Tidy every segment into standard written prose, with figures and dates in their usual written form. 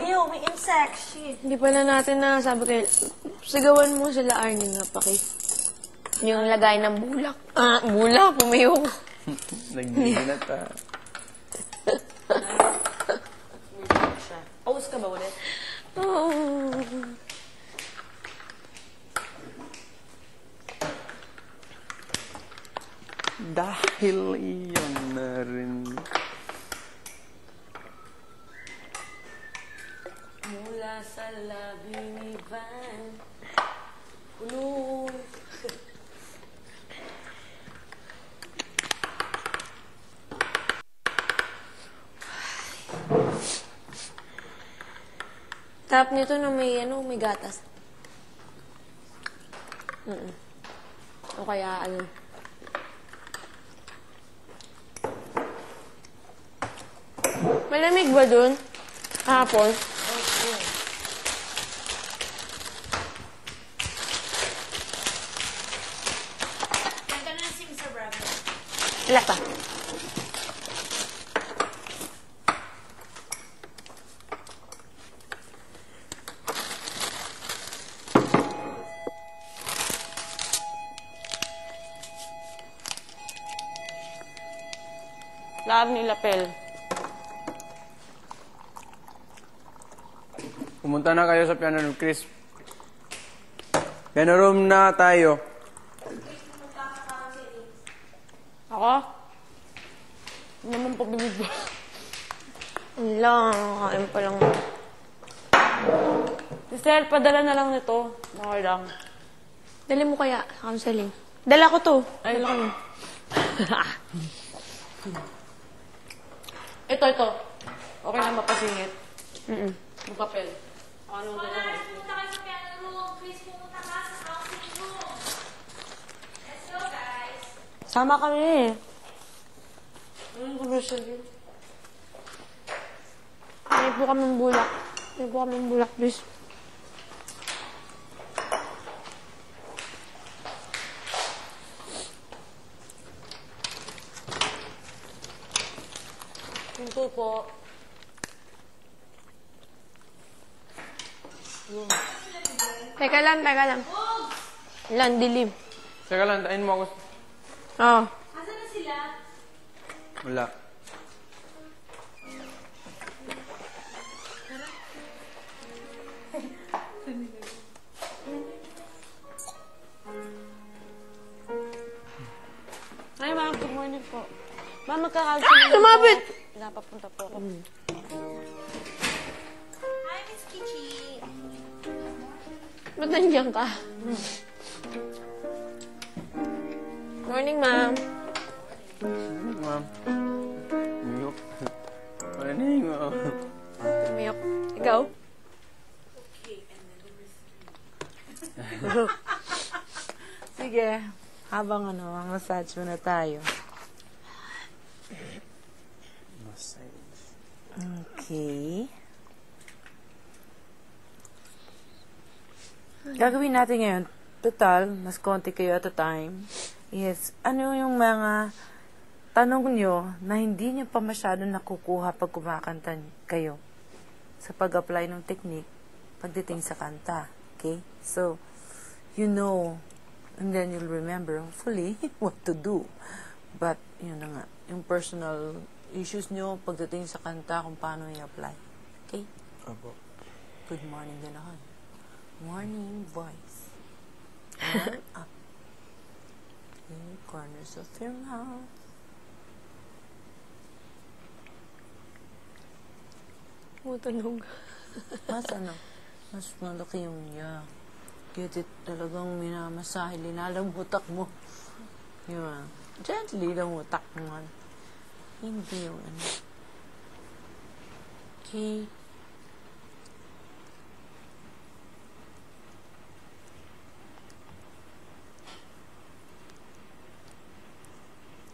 Ew, may insect. Shit. Hindi pala natin na sabi kayo, sigawan mo sila Arnie nga paki. Yung lagay ng bulak. Bulak, pumayok. Nagbiginat Aus ka ba ulit? Oh. Dahil iyon na rin. Mula sa labi ni Van, puno. Tap nito na may, may gatas. O kaya, Malamig ba dun? Hapon? Ganda na sing sa bravo. Ilan pa? Love ni Lapel. Pumunta na kayo sa piano room, Chris. Piano room na tayo. Ako? Hindi naman pabibig ba? Wala, kain pa lang. Sister, padala na lang nito. Okay lang. Dali mo kaya sa counseling. Dala ko to. Ay, dala ko yun. Ito. Okay na mapasingit. Yung papel. Ano na lang? Pumunta kayo sa piano room. Please, pumunta ka sa counseling room. Let's go, guys. Sama kami. Anong commercial yun? May po kaming bulak. May po kaming bulak, please. Pinto po. Teka lang. Ilan, dilim. Teka lang, tain mo ako. Oo. Asan na sila? Wala. Ay, ma'am. Good morning po. Ma'am, magkakagulo lumapit! Pinapapunta po ako. Hi, Miss Kichi. Ba't nandiyan ka? Morning, ma'am. Ma'am. Miyok. Morning, ma'am. Tumiyok. Ikaw? Sige. Habang massage muna tayo. Massage. Okay. Gagawin natin ngayon, total, mas konti kayo at a time, is ano yung mga tanong nyo na hindi nyo pa masyado nakukuha pag kumakanta kayo sa pag-apply ng technique pagdating sa kanta. Okay? So, you know, and then you'll remember, hopefully, what to do. But, yun na nga, yung personal issues nyo pagdating sa kanta kung paano i-apply. Okay? Opo. Good morning din ako. Morning voice. Warm up. Okay, corners of your mouth. Tunog. Mas malaki yung niya. Kaya talagang minamasahe, linalamutak mo. Yun. Gently lamutak mo. Hindi yung ano. Okay.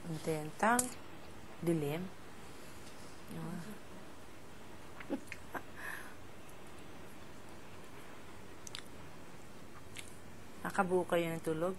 Intentang dilim. Nakabuo kayo ng tulog?